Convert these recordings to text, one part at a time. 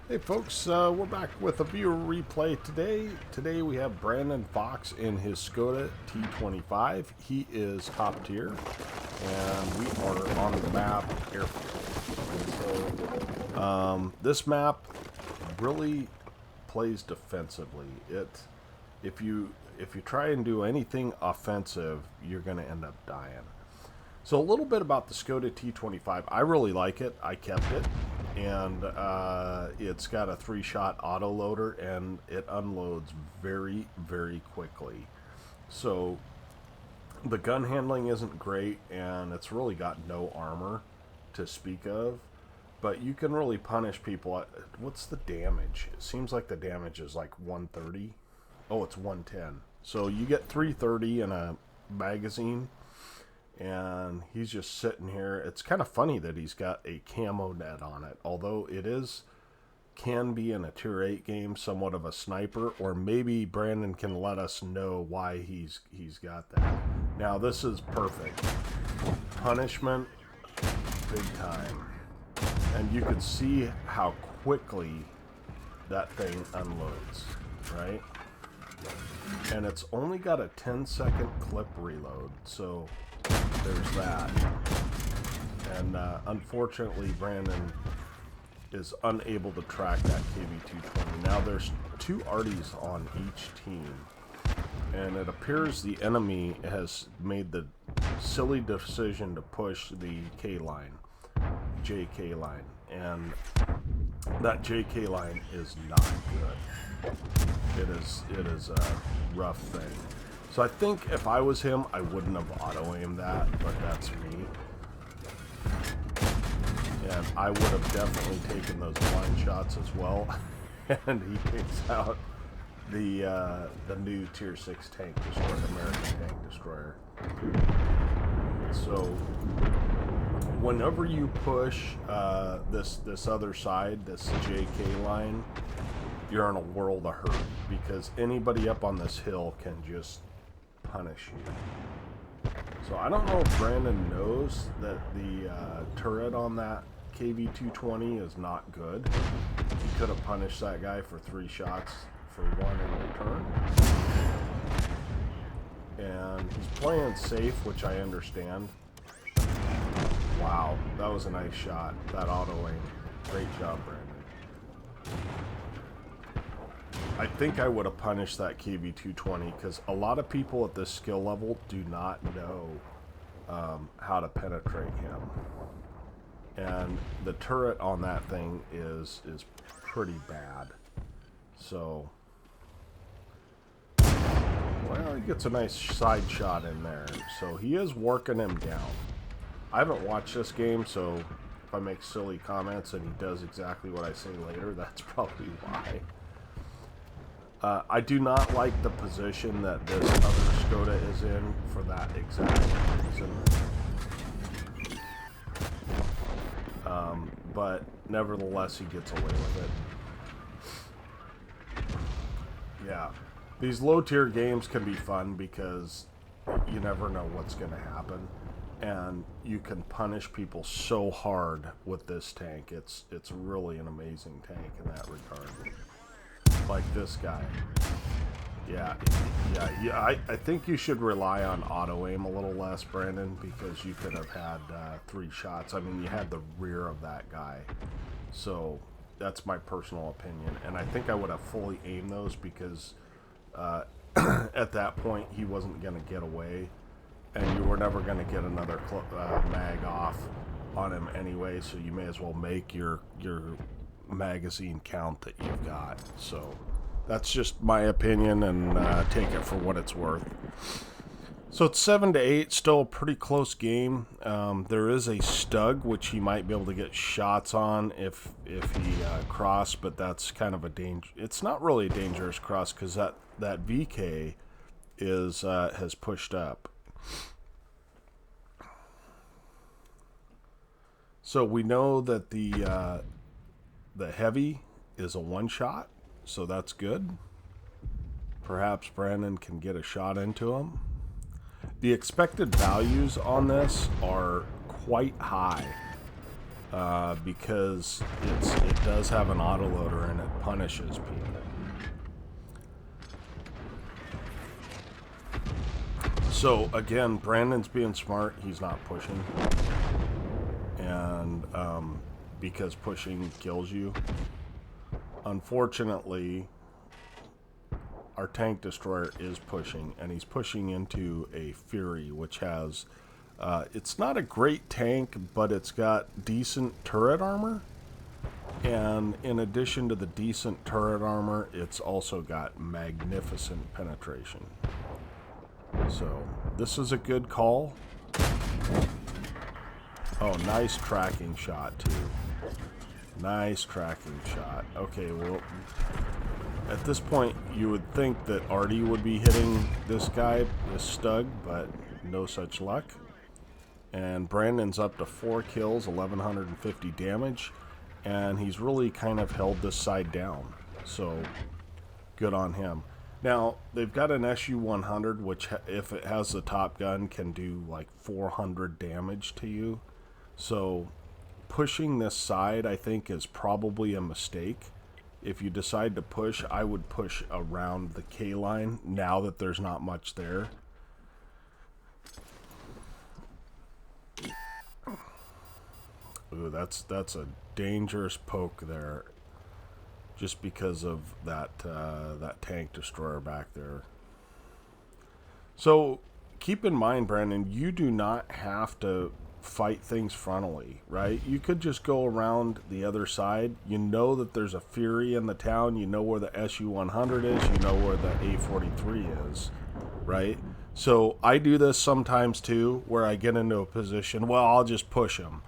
Hey folks, we're back with a viewer replay today. Today we have BrandonFox in his Skoda T25. He is top tier, and we are on the map Airfield. So, this map really plays defensively. If you try and do anything offensive, you're going to end up dying. So a little bit about the Skoda T25. I really like it. I kept it. And it's got a 3-shot auto loader, and it unloads very, very quickly. So the gun handling isn't great, and it's really got no armor to speak of. But you can really punish people. What's the damage? It seems like the damage is like 130. Oh, it's 110. So you get 330 in a magazine. And he's just sitting here. It's kind of funny that he's got a camo net on it, although it can be in a tier 8 game somewhat of a sniper, or maybe Brandon can let us know why he's got that. Now this is perfect. Punishment, big time. And you can see how quickly that thing unloads, right? And it's only got a 10-second clip reload, so there's that. And unfortunately Brandon is unable to track that KV-220. Now there's 2 arties on each team, and it appears the enemy has made the silly decision to push the K line, JK line, and that JK line is not good. It is a rough thing. So I think if I was him, I wouldn't have auto-aimed that, but that's me. And I would have definitely taken those blind shots as well. And he takes out the new Tier 6 tank destroyer, American tank destroyer. So whenever you push this other side, this JK line, you're in a world of hurt, because anybody up on this hill can just punish you. So I don't know if Brandon knows that the turret on that KV-220 is not good. He could have punished that guy for 3 shots for 1 in return. And he's playing safe, which I understand. Wow, that was a nice shot. That auto aim. Great job, Brandon. I think I would have punished that KV-220, because a lot of people at this skill level do not know how to penetrate him. And the turret on that thing is pretty bad. So, well, he gets a nice side shot in there. So he is working him down. I haven't watched this game, so if I make silly comments and he does exactly what I say later, that's probably why. I do not like the position that this other Skoda is in for that exact reason. But nevertheless, he gets away with it. Yeah. These low-tier games can be fun because you never know what's going to happen. And you can punish people so hard with this tank. It's really an amazing tank in that regard. Like this guy. Yeah, I think you should rely on auto-aim a little less, Brandon, because you could have had 3 shots. I mean, you had the rear of that guy. So, that's my personal opinion. And I think I would have fully aimed those because at that point, he wasn't going to get away. And you were never going to get another mag off on him anyway, so you may as well make your magazine count that you've got. So that's just my opinion, and take it for what it's worth. So it's 7-8, still a pretty close game. There is a Stug which he might be able to get shots on if he cross, but that's kind of a danger. It's not really a dangerous cross because that VK is has pushed up. So we know that the heavy is a 1-shot, so that's good. Perhaps Brandon can get a shot into him. The expected values on this are quite high. because it does have an autoloader and it punishes people. So again, Brandon's being smart. He's not pushing, and because pushing kills you. Unfortunately, our tank destroyer is pushing, and he's pushing into a Fury, which has it's not a great tank, but it's got decent turret armor. And in addition to the decent turret armor, it's also got magnificent penetration. So this is a good call. Oh, nice tracking shot too. Nice tracking shot. Okay, well, at this point you would think that Artie would be hitting this guy, this Stug, but no such luck. And Brandon's up to 4 kills, 1150 damage, and he's really kind of held this side down. So good on him. Now, they've got an SU-100, which, if it has the Top Gun, can do like 400 damage to you. So, pushing this side, I think, is probably a mistake. If you decide to push, I would push around the K-line, now that there's not much there. Ooh, that's a dangerous poke there. Just because of that that tank destroyer back there. So keep in mind, Brandon, you do not have to fight things frontally, right? You could just go around the other side. You know that there's a Fury in the town. You know where the SU-100 is. You know where the A43 is, right? So I do this sometimes too, where I get into a position, well, I'll just push him.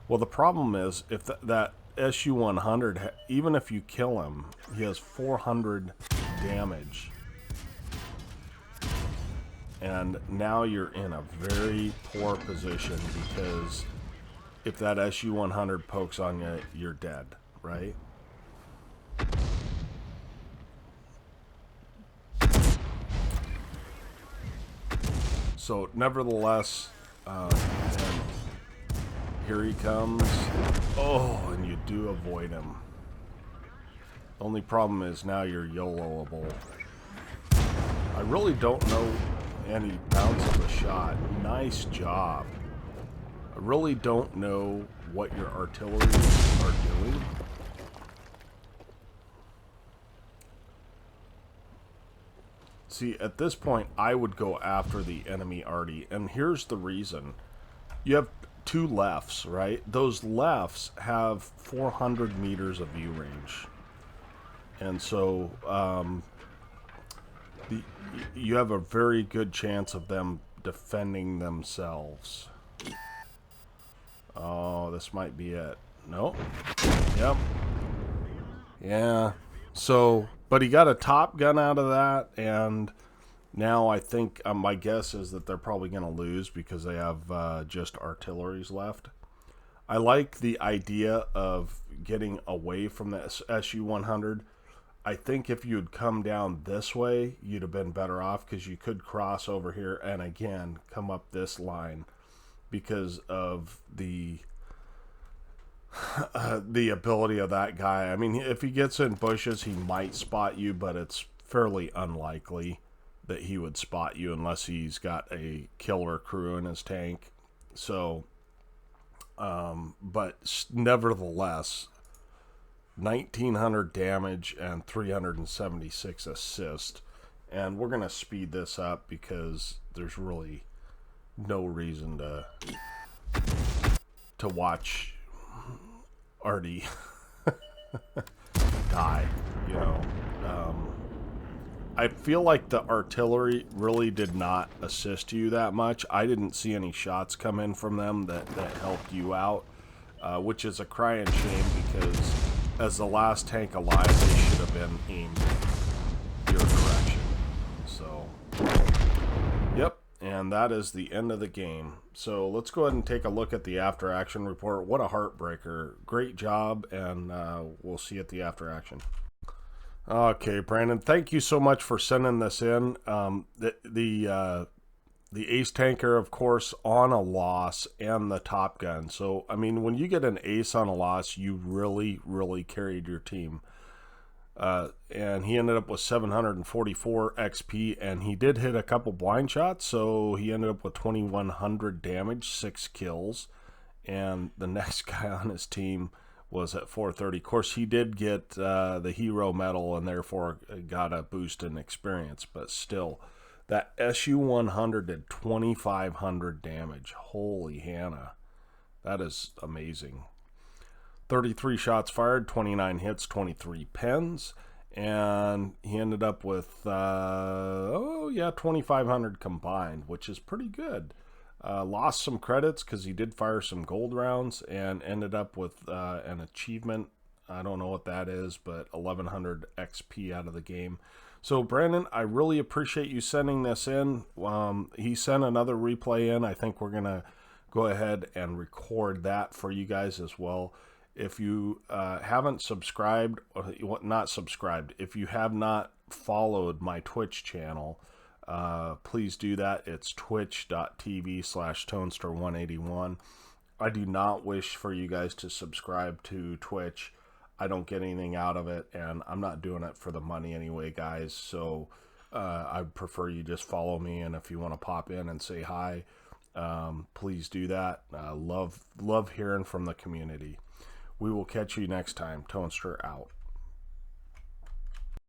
Well, the problem is, if that SU-100, even if you kill him, he has 400 damage. And now you're in a very poor position, because if that SU-100 pokes on you, you're dead, right? So, nevertheless, here he comes. Oh, and you do avoid him. Only problem is now you're YOLOable. I really don't know any bounce of the shot. Nice job. I really don't know what your artillery are doing. See, at this point, I would go after the enemy Artie, and here's the reason. You have 2 lefts, right? Those lefts have 400 meters of view range. And so you have a very good chance of them defending themselves. Oh, this might be it. Nope. Yep. Yeah. So, but he got a Top Gun out of that, and now I think my guess is that they're probably going to lose because they have just artilleries left. I like the idea of getting away from the SU-100. I think if you'd come down this way, you'd have been better off, because you could cross over here and again come up this line because of the ability of that guy. I mean, if he gets in bushes, he might spot you, but it's fairly unlikely that he would spot you unless he's got a killer crew in his tank. So, but nevertheless, 1900 damage and 376 assist. And we're going to speed this up because there's really no reason to watch Artie die, you know. I feel like the artillery really did not assist you that much. I didn't see any shots come in from them that helped you out, which is a crying shame, because as the last tank alive, they should have been aimed your direction. So, yep, and that is the end of the game. So let's go ahead and take a look at the after action report. What a heartbreaker. Great job, and we'll see you at the after action. Okay, Brandon, thank you so much for sending this in. The The ace tanker, of course, on a loss, and the Top Gun. So, I mean, when you get an ace on a loss, you really, really carried your team. And he ended up with 744 XP, and he did hit a couple blind shots, so he ended up with 2100 damage, 6 kills. And the next guy on his team was at 430. Of course, he did get the hero medal and therefore got a boost in experience, but still, that SU-100 did 2500 damage. Holy Hannah. That is amazing. 33 shots fired, 29 hits, 23 pens, and he ended up with 2500 combined, which is pretty good. Lost some credits because he did fire some gold rounds and ended up with an achievement. I don't know what that is, but 1100 XP out of the game. So, Brandon, I really appreciate you sending this in. He sent another replay in. I think we're going to go ahead and record that for you guys as well. If you haven't subscribed, or not subscribed, if you have not followed my Twitch channel, please do that. It's twitch.tv/Tonester181. I do not wish for you guys to subscribe to Twitch. I don't get anything out of it, and I'm not doing it for the money anyway, guys. So I prefer you just follow me, and if you want to pop in and say hi, please do that. Love hearing from the community. We will catch you next time. Tonester out.